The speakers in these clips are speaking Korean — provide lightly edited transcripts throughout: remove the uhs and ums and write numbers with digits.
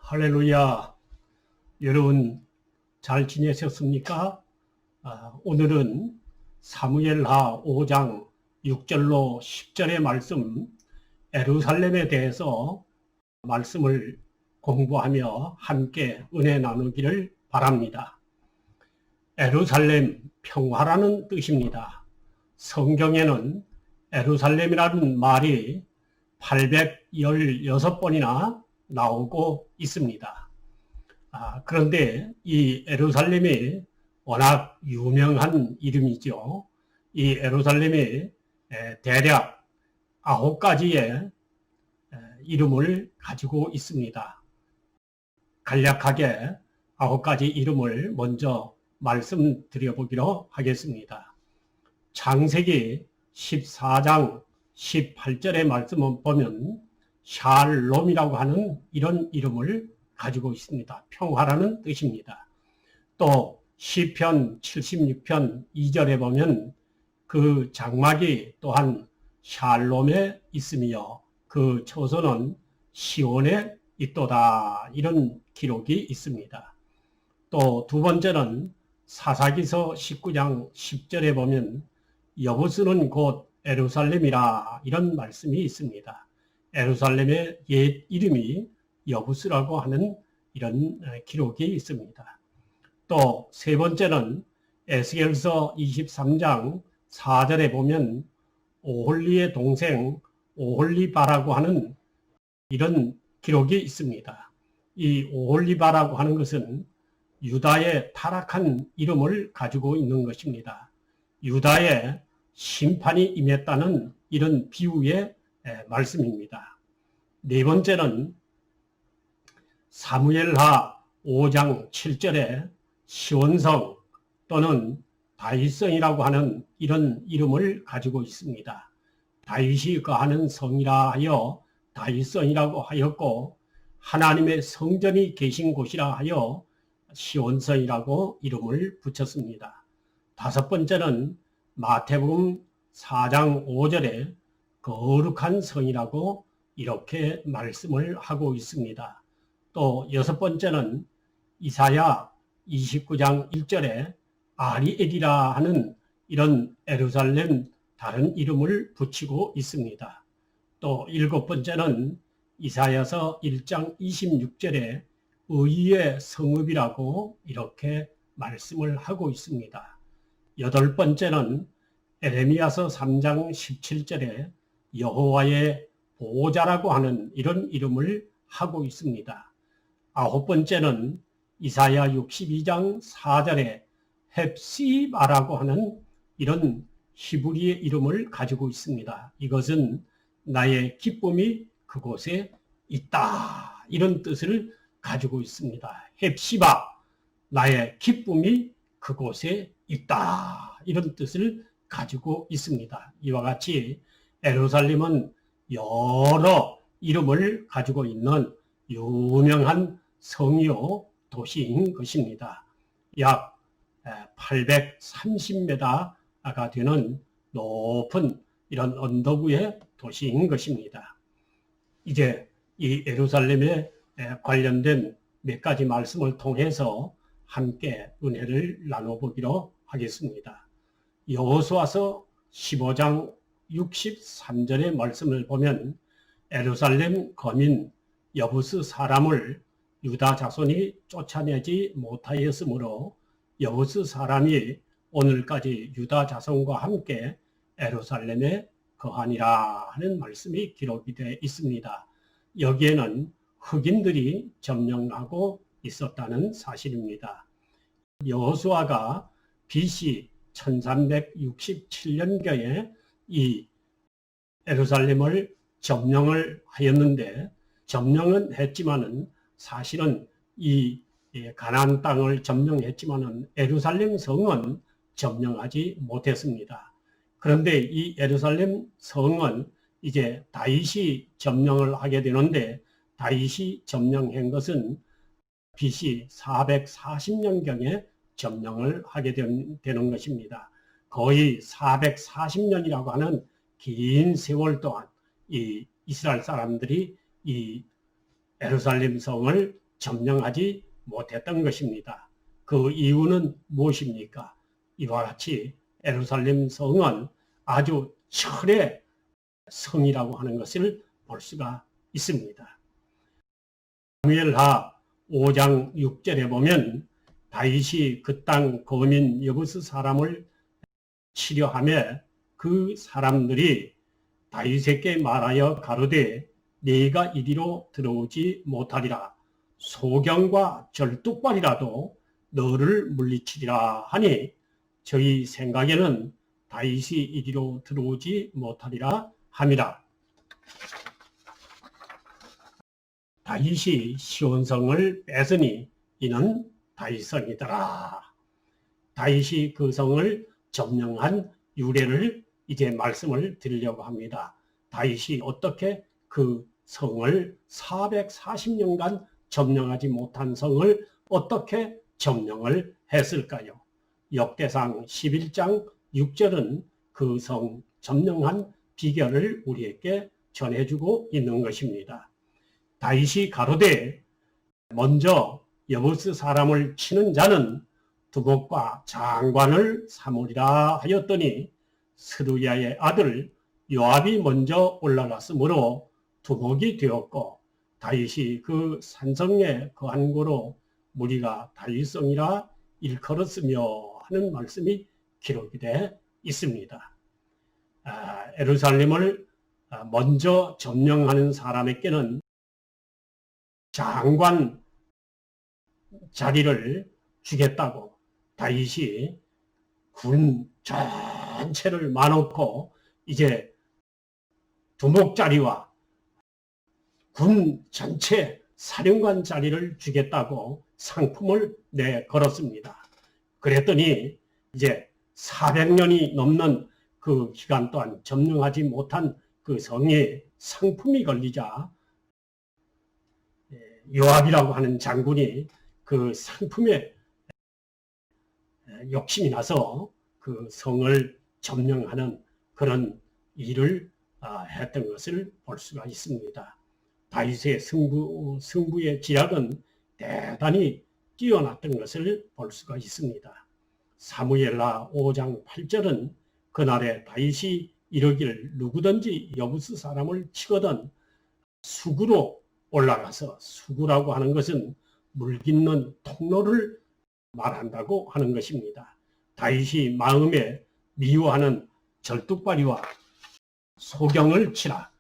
할렐루야. 여러분 잘 지내셨습니까? 오늘은 사무엘하 5장 6절로 10절의 말씀 예루살렘에 대해서 말씀을 공부하며 함께 은혜 나누기를 바랍니다. 예루살렘 평화라는 뜻입니다. 성경에는 예루살렘이라는 말이 816번이나 나오고 있습니다. 그런데 이 예루살렘이 워낙 유명한 이름이죠. 이 예루살렘이 대략 9가지의 이름을 가지고 있습니다. 간략하게 9가지 이름을 먼저 말씀드려보기로 하겠습니다. 창세기 14장 18절의 말씀을 보면 샬롬이라고 하는 이런 이름을 가지고 있습니다. 평화라는 뜻입니다. 또 시편 76편 2절에 보면 그 장막이 또한 샬롬에 있으며 그 처소는 시온에 있도다, 이런 기록이 있습니다. 또 두 번째는 사사기서 19장 10절에 보면 여부스는 곧 예루살렘이라, 이런 말씀이 있습니다. 예루살렘의 옛 이름이 여부스라고 하는 이런 기록이 있습니다. 또 세 번째는 에스겔서 23장 4절에 보면 오홀리의 동생 오홀리바라고 하는 이런 기록이 있습니다. 이 오홀리바라고 하는 것은 유다의 타락한 이름을 가지고 있는 것입니다. 유다의 심판이 임했다는 이런 비유의 말씀입니다. 네 번째는 사무엘하 5장 7절에 시온성 또는 다윗성이라고 하는 이런 이름을 가지고 있습니다. 다윗이 거하는 성이라 하여 다윗성이라고 하였고, 하나님의 성전이 계신 곳이라 하여 시온성이라고 이름을 붙였습니다. 다섯 번째는 마태복음 4장 5절에 거룩한 성이라고 이렇게 말씀을 하고 있습니다. 또 여섯 번째는 이사야 29장 1절에 아리엘이라 하는 이런 예루살렘 다른 이름을 붙이고 있습니다. 또 일곱 번째는 이사야서 1장 26절에 의의 성읍이라고 이렇게 말씀을 하고 있습니다. 여덟 번째는 에레미야서 3장 17절에 여호와의 보호자라고 하는 이런 이름을 하고 있습니다. 아홉 번째는 이사야 62장 4절에 헵시바라고 하는 이런 히브리의 이름을 가지고 있습니다. 이것은 나의 기쁨이 그곳에 있다, 이런 뜻을 가지고 있습니다. 헵시바, 나의 기쁨이 그곳에 있다, 이런 뜻을 가지고 있습니다. 이와 같이 예루살렘은 여러 이름을 가지고 있는 유명한 성이요 도시인 것입니다. 약 830m가 되는 높은 이런 언덕 위의 도시인 것입니다. 이제 이 예루살렘에 관련된 몇 가지 말씀을 통해서 함께 은혜를 나눠보기로 하겠습니다. 여호수아서 15장 63절의 말씀을 보면 예루살렘 거민 여부스 사람을 유다 자손이 쫓아내지 못하였으므로 여부스 사람이 오늘까지 유다 자손과 함께 예루살렘에 거하니라 하는 말씀이 기록이 되어 있습니다. 여기에는 흑인들이 점령하고 있었다는 사실입니다. 여호수아가 BC 1367년경에 이 예루살렘을 점령을 하였는데, 점령은 했지만은 사실은 이 가나안 땅을 점령했지만은 예루살렘 성은 점령하지 못했습니다. 그런데 이 예루살렘 성은 이제 다윗이 점령을 하게 되는데, 다윗이 점령한 것은 BC 440년경에 점령을 하게 되는 것입니다. 거의 440년이라고 하는 긴 세월 동안 이 이스라엘 사람들이 이 예루살렘 성을 점령하지 못했던 것입니다. 그 이유는 무엇입니까? 이와 같이 예루살렘 성은 아주 철의 성이라고 하는 것을 볼 수가 있습니다. 사무엘하 5장 6절에 보면 다윗이 그 땅 거민 여부스 사람을 치려하며 그 사람들이 다윗에게 말하여 가로되 네가 이리로 들어오지 못하리라. 소경과 절뚝발이라도 너를 물리치리라 하니 저희 생각에는 다윗이 이리로 들어오지 못하리라 함이라. 다윗이 시온성을 뺏으니 이는 다윗성이더라. 다윗이 그 성을 점령한 유래를 이제 말씀을 드리려고 합니다. 다윗이 어떻게 그 성을 440년간 점령하지 못한 성을 어떻게 점령을 했을까요? 역대상 11장 6절은 그 성 점령한 비결을 우리에게 전해주고 있는 것입니다. 다윗이 가로되 먼저 여부스 사람을 치는 자는 두목과 장관을 삼으리라 하였더니 스루야의 아들 요압이 먼저 올라갔으므로 두목이 되었고 다윗이 그 산성에 거한 고로 무리가 다윗성이라 일컬었으며 하는 말씀이 기록이 되어 있습니다. 예루살렘을 먼저 점령하는 사람에게는 장관 자리를 주겠다고 다윗이 군 전체를 마놓고 이제 두목 자리와 군 전체 사령관 자리를 주겠다고 상품을 내걸었습니다. 그랬더니 이제 400년이 넘는 그 기간 동안 점령하지 못한 그 성에 상품이 걸리자 요압이라고 하는 장군이 그 상품에 욕심이 나서 그 성을 점령하는 그런 일을 했던 것을 볼 수가 있습니다. 다윗의 승부의 지략은 대단히 뛰어났던 것을 볼 수가 있습니다. 사무엘하 5장 8절은 그날에 다윗이 이르기를 누구든지 여부스 사람을 치거든 수구로 올라가서, 수구라고 하는 것은 물 깃는 통로를 말한다고 하는 것입니다. 다윗이 마음에 미워하는 절뚝발이와 소경을 치라.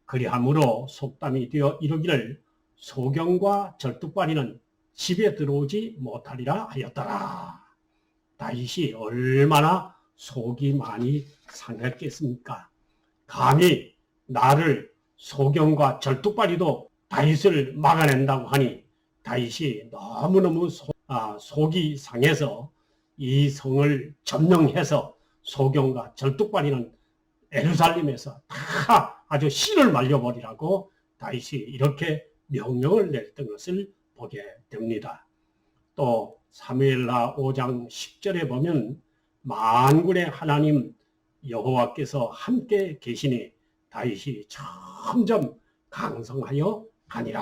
그리함으로 속담이 되어 이르기를 소경과 절뚝발이는 집에 들어오지 못하리라 하였더라. 다윗이 얼마나 속이 많이 상했겠습니까? 감히 나를 소경과 절뚝발이도 다윗을 막아낸다고 하니 다윗이 너무너무 속이 상해서 이 성을 점령해서 소경과 절뚝발이는 예루살렘에서 다 아주 씨를 말려버리라고 다윗이 이렇게 명령을 냈던 것을 보게 됩니다. 또 사무엘하 5장 10절에 보면 만군의 하나님 여호와께서 함께 계시니 다윗이 점점 강성하여 가니라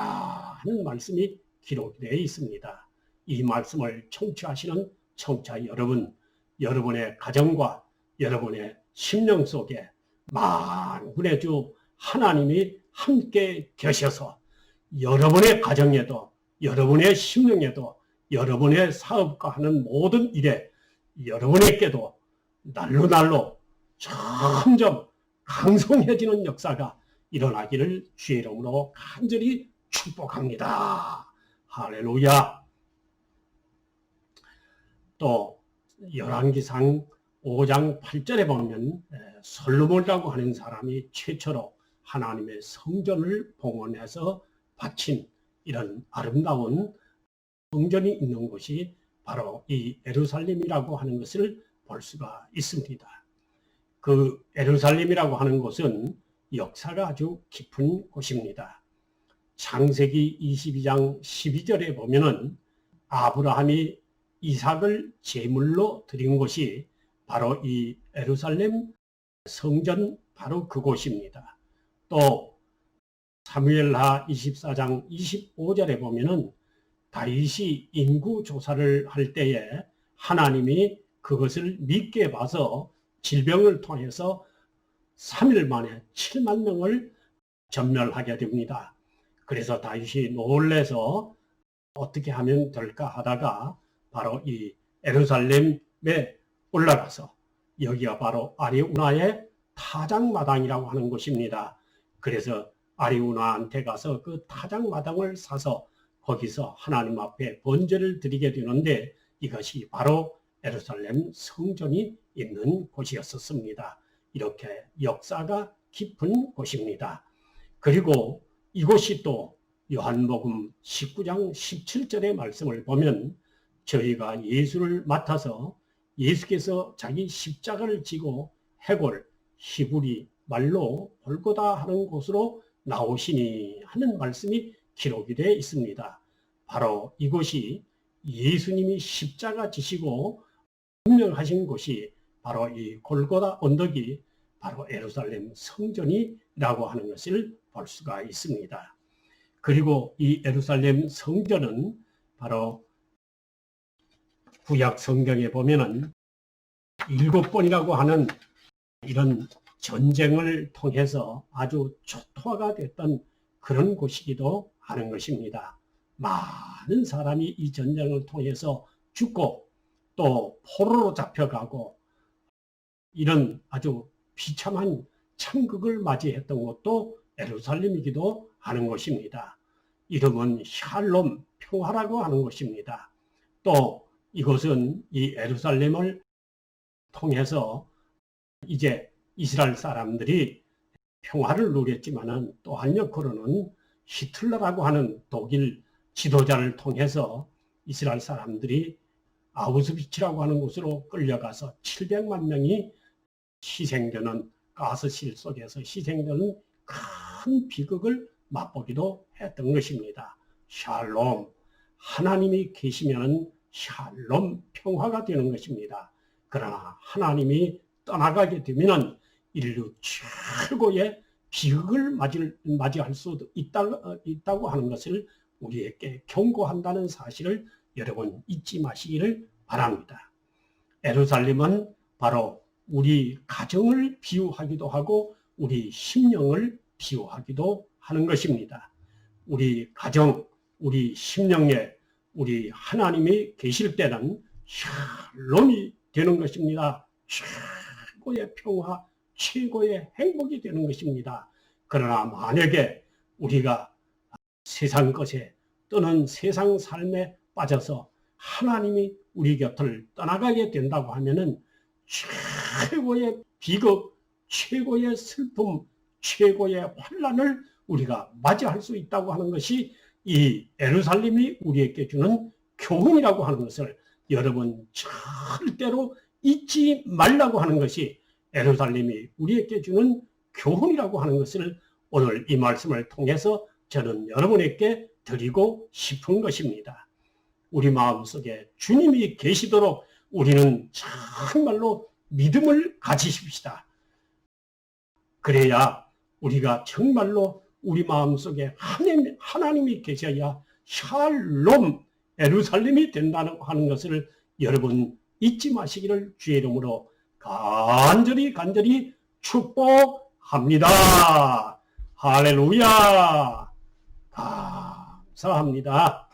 하는 말씀이 기록되어 있습니다. 이 말씀을 청취하시는 청취자 여러분, 여러분의 가정과 여러분의 심령 속에 만군의 주 하나님이 함께 계셔서 여러분의 가정에도 여러분의 심령에도 여러분의 사업과 하는 모든 일에 여러분에게도 날로 점점 강성해지는 역사가 일어나기를 주의 이름으로 간절히 축복합니다. 할렐루야. 또 열왕기상 5장 8절에 보면 솔로몬이라고 하는 사람이 최초로 하나님의 성전을 봉헌해서 바친 이런 아름다운 성전이 있는 곳이 바로 이 예루살렘이라고 하는 것을 볼 수가 있습니다. 그 예루살렘이라고 하는 곳은 역사가 아주 깊은 곳입니다. 창세기 22장 12절에 보면은 아브라함이 이삭을 제물로 드린 곳이 바로 이 예루살렘 성전 바로 그곳입니다. 또 사무엘하 24장 25절에 보면은 다윗이 인구 조사를 할 때에 하나님이 그것을 믿게 봐서 질병을 통해서 3일 만에 7만 명을 전멸하게 됩니다. 그래서 다윗이 놀래서 어떻게 하면 될까 하다가 바로 이 예루살렘에 올라가서 여기가 바로 아리우나의 타작마당이라고 하는 곳입니다. 그래서 아리우나한테 가서 그 타작마당을 사서 거기서 하나님 앞에 번제를 드리게 되는데 이것이 바로 예루살렘 성전이 있는 곳이었습니다. 이렇게 역사가 깊은 곳입니다. 그리고 이곳이 또 요한복음 19장 17절의 말씀을 보면 저희가 예수를 맡아서 예수께서 자기 십자가를 지고 해골, 히브리 말로 골고다 하는 곳으로 나오시니 하는 말씀이 기록이 되어 있습니다. 바로 이곳이 예수님이 십자가 지시고 운명하신 곳이 바로 이 골고다 언덕이 바로 예루살렘 성전이라고 하는 것을 볼 수가 있습니다. 그리고 이 예루살렘 성전은 바로 구약 성경에 보면은 7번이라고 하는 이런 전쟁을 통해서 아주 초토화가 됐던 그런 곳이기도 하는 것입니다. 많은 사람이 이 전쟁을 통해서 죽고 또 포로로 잡혀가고 이런 아주 비참한 참극을 맞이했던 곳도 예루살렘이기도 하는 것입니다. 이름은 샬롬, 평화라고 하는 것입니다. 또 이곳은 이 예루살렘을 통해서 이제 이스라엘 사람들이 평화를 누렸지만은 또 한편으로는 히틀러라고 하는 독일 지도자를 통해서 이스라엘 사람들이 아우슈비츠라고 하는 곳으로 끌려가서 700만 명이 희생되는 가스실 속에서 희생되는 큰 비극을 맛보기도 했던 것입니다. 샬롬, 하나님이 계시면 샬롬, 평화가 되는 것입니다. 그러나 하나님이 떠나가게 되면 인류 최고의 비극을 맞이할 수도 있다고 하는 것을 우리에게 경고한다는 사실을 여러분 잊지 마시기를 바랍니다. 예루살렘은 바로 우리 가정을 비유하기도 하고 우리 심령을 비유하기도 하는 것입니다. 우리 가정, 우리 심령에 우리 하나님이 계실 때는 샬롬이 되는 것입니다. 최고의 평화, 최고의 행복이 되는 것입니다. 그러나 만약에 우리가 세상 것에 또는 세상 삶에 빠져서 하나님이 우리 곁을 떠나가게 된다고 하면은 최고의 비극, 최고의 슬픔, 최고의 환난을 우리가 맞이할 수 있다고 하는 것이 이 예루살렘이 우리에게 주는 교훈이라고 하는 것을 여러분 절대로 잊지 말라고 하는 것이 예루살렘이 우리에게 주는 교훈이라고 하는 것을 오늘 이 말씀을 통해서 저는 여러분에게 드리고 싶은 것입니다. 우리 마음속에 주님이 계시도록 우리는 정말로 믿음을 가지십시다. 그래야 우리가 정말로 우리 마음속에 하나님이 계셔야 샬롬, 예루살렘이 된다는 하는 것을 여러분 잊지 마시기를 주의 이름으로 간절히 축복합니다. 할렐루야. 감사합니다.